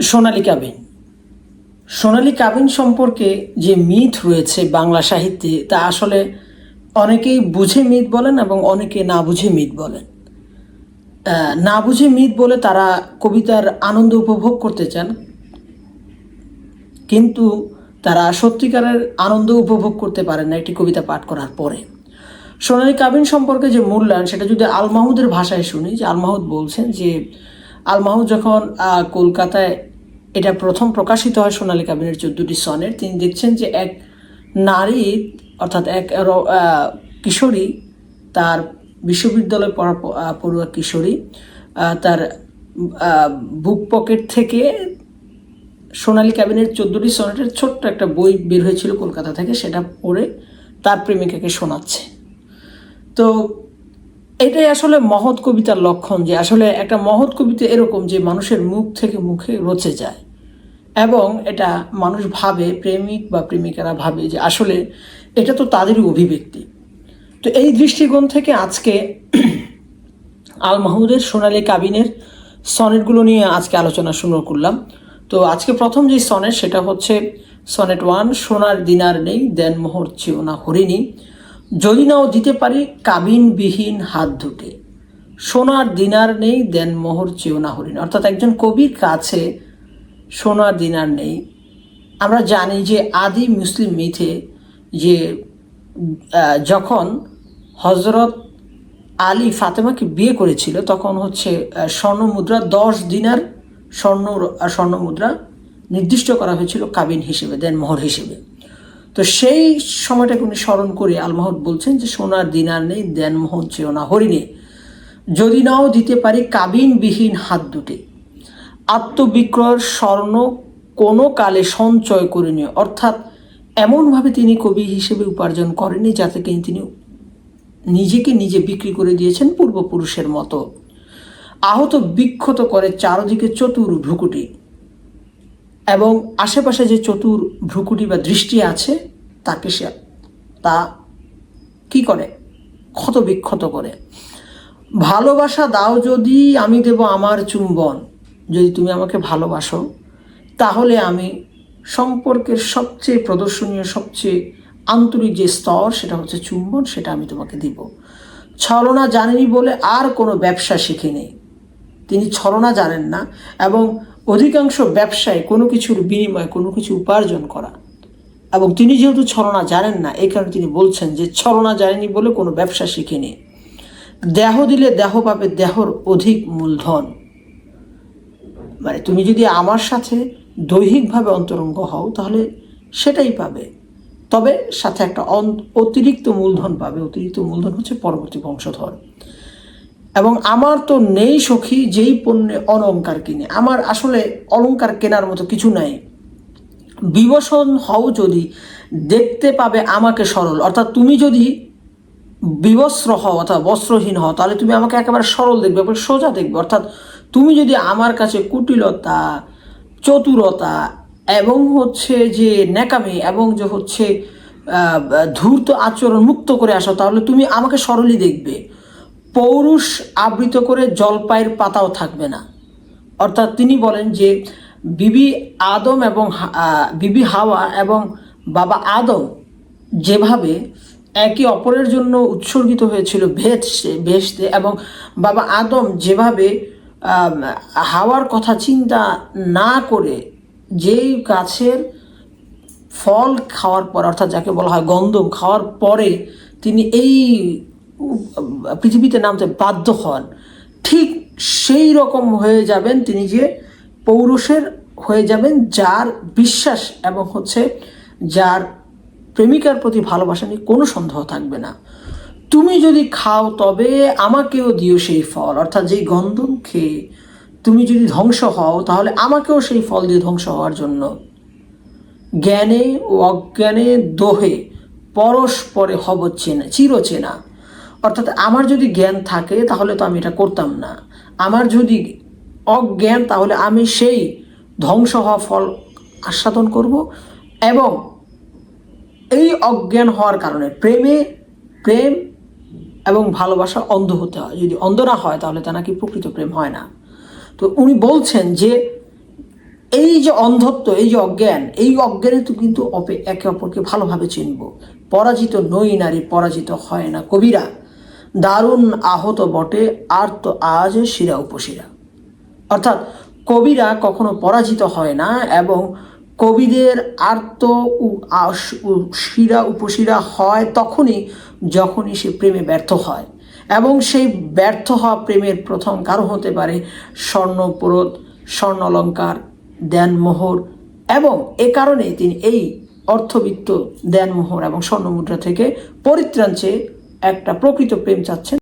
সোনালী কাবিন। সোনালী কাবিন সম্পর্কে যে মিথ রয়েছে বাংলা সাহিত্যে, তা আসলে অনেকেই বুঝে মিথ বলেন এবং অনেকে না বুঝে মিথ বলেন। না বুঝে মিথ বলে তারা কবিতার আনন্দ উপভোগ করতে চান, কিন্তু তারা সত্যিকারের আনন্দ উপভোগ করতে পারেন না একটি কবিতা পাঠ করার পরে। সোনালী কাবিন সম্পর্কে যে মূল্যায়ন, সেটা যদি আল মাহমুদের ভাষায় শুনি, যে আল মাহমুদ বলছেন যে আল মাহমুদ যখন কলকাতায় এটা প্রথম প্রকাশিত হয় সোনালী কাবিনের 14টি সনেট, তিনি দেখছেন যে এক নারী, অর্থাৎ এক কিশোরী, তার বিশ্ববিদ্যালয়ে পড়ুয়া কিশোরী, তার বুক পকেট থেকে সোনালী কাবিনের 14টি সনেটের ছোট্ট একটা বই বের হয়েছিল কলকাতা থেকে, সেটা পড়ে তার প্রেমিকাকে শোনাচ্ছে। তো এটাই আসলে মহৎ কবিতার লক্ষণ, যে আসলে একটা মহৎ কবিতা এরকম যে মানুষের মুখ থেকে মুখে রচে যায়, এবং এটা মানুষ ভাবে, প্রেমিক বা প্রেমিকারা ভাবে যে আসলে এটা তো তাদেরই অভিব্যক্তি। তো এই দৃষ্টিকোণ থেকে আজকে আল মাহমুদের সোনালী কাবিনের সনেটগুলো নিয়ে আজকে আলোচনা শুরু করলাম। তো আজকে প্রথম যে সনেট, সেটা হচ্ছে সনেট 1, সোনার দিনার নেই দেন মোহর চেও না হরিণী, যদি নাও দিতে পারি কাবিনবিহীন হাত দুটে, সোনার দিনার নেই দেন মোহর চেও না হরিণী। অর্থাৎ একজন কবির কাছে সোনার দিনার নেই। আমরা জানি যে আদি মুসলিম মিথে যে যখন হজরত আলী ফাতেমাকে বিয়ে করেছিল, তখন হচ্ছে স্বর্ণ মুদ্রা 10 দিনার স্বর্ণ মুদ্রা নির্দিষ্ট করা হয়েছিল কাবিন হিসেবে, দেন মোহর হিসেবে। তো সেই সময়টাকে উনি স্মরণ করে আল মাহমুদ বলছেন যে সোনার দিনার নেই দেন মোহর চেও না হরিণী, যদি নাও দিতে পারি কাবিনবিহীন হাত দুটে, আত্মবিক্রয়ের স্বর্ণ কোনো কালে সঞ্চয় করেনি। অর্থাৎ এমনভাবে তিনি কবি হিসেবে উপার্জন করেনি যাতে তিনি নিজেকে নিজে বিক্রি করে দিয়েছেন পূর্বপুরুষের মতো। আহত বিক্ষত করে চারদিকে চতুর ভ্রুকুটি, এবং আশেপাশে যে চতুর ভ্রুকুটি বা দৃষ্টি আছে তাকে সে তা কি করে, ক্ষত বিক্ষত করে। ভালোবাসা দাও যদি আমি দেব আমার চুম্বন, যদি তুমি আমাকে ভালোবাসো তাহলে আমি সম্পর্কের সবচেয়ে প্রদর্শনীয়, সবচেয়ে আন্তরিক যে স্তর, সেটা হচ্ছে চুম্বন, সেটা আমি তোমাকে দিব। ছলনা জানেনি বলে আর কোনো ব্যবসা শিখিনি। তিনি ছলনা জানেন না, এবং অধিকাংশ ব্যবসায় কোনো কিছুর বিনিময়ে কোনো কিছু উপার্জন করা, এবং তিনি যেহেতু ছলনা জানেন না, এই কারণে তিনি বলছেন যে ছলনা জানেনি বলে কোনো ব্যবসা শিখিনি। দেহ দিলে দেহ পাবে দেহর অধিক মূলধন। মানে তুমি যদি আমার সাথে দৈহিকভাবে অন্তরঙ্গ হও তাহলে সেটাই পাবে, তবে সাথে একটা অতিরিক্ত মূলধন পাবে। অতিরিক্ত মূলধন হচ্ছে পরবর্তী বংশধর। এবং আমার তো নেই সখী যেই পণ্যে অলঙ্কার কিনে। আমার আসলে অলঙ্কার কেনার মতো কিছু নাই। বিবসন হও যদি দেখতে পাবে আমাকে সরল। অর্থাৎ তুমি যদি বিবস্ত্র হও অর্থাৎ বস্ত্রহীন হও, তাহলে তুমি আমাকে একেবারে সরল দেখবে, একেবারে সোজা দেখবে। অর্থাৎ তুমি যদি আমার কাছে কুটিলতা, চতুরতা এবং হচ্ছে যে ন্যাকামি এবং যে হচ্ছে ধূর্ত আচরণ মুক্ত করে আসো, তাহলে তুমি আমাকে সরলই দেখবে। পৌরুষ আবৃত করে জলপাইয়ের পাতাও থাকবে না। অর্থাৎ তিনি বলেন যে বিবি আদম এবং বিবি হাওয়া এবং বাবা আদম যেভাবে একে অপরের জন্য উৎসর্গিত হয়েছিল বেহেশতে, এবং বাবা আদম যেভাবে হাওয়ার কথা চিন্তা না করে যেই গাছের ফল খাওয়ার পর, অর্থাৎ যাকে বলা হয় গন্ধম, খাওয়ার পরে তিনি এই পৃথিবীতে নামতে বাধ্য হন, ঠিক সেই রকম হয়ে যাবেন তিনি, যে পৌরুষের হয়ে যাবেন যার বিশ্বাস এবং হচ্ছে যার প্রেমিকার প্রতি ভালোবাসা নিয়ে কোনো সন্দেহ থাকবে না। তুমি যদি খাও তবে আমাকেও দিও সেই ফল। অর্থাৎ যেই গন্ধম খেয়ে তুমি যদি ধ্বংস হও, তাহলে আমাকেও সেই ফল দিয়ে ধ্বংস হওয়ার জন্য। জ্ঞানে ও অজ্ঞানে দোহে পরস্পরে হব চিরচেনা। অর্থাৎ আমার যদি জ্ঞান থাকে তাহলে তো আমি এটা করতাম না, আমার যদি অজ্ঞান তাহলে আমি সেই ধ্বংস হওয়া ফল আস্বাদন করব। এবং এই অজ্ঞান হওয়ার কারণে প্রেম এবং ভালোবাসা অন্ধ হতে হয়। যদি অন্ধ না হয় তাহলে তা নাকি প্রকৃত প্রেম হয় না। তো উনি বলছেন যে এই যে অন্ধত্ব, এই যে অজ্ঞান, এই অজ্ঞানে তো কিন্তু একে অপরকে ভালোভাবে চিনব। পরাজিত নই নারী, পরাজিত হয় না কবিরা, দারুণ আহত বটে আর তো আজ শিরা উপশিরা। অর্থাৎ কবিরা কখনো পরাজিত হয় না, এবং কবিদের আর্ত শিরা উপশিরা হয় যখনই সে প্রেমে ব্যর্থ হয়। এবং সেই ব্যর্থ হওয়া প্রেমের প্রথম কারণ হতে পারে স্বর্ণপরত, স্বর্ণ অলঙ্কার, দেনমোহর, এবং এ কারণে তিনি এই অর্থবিত্ত, দেনমোহর এবং স্বর্ণমুদ্রা থেকে পরিত্রাণ চেয়ে একটা প্রকৃত প্রেম চাচ্ছেন।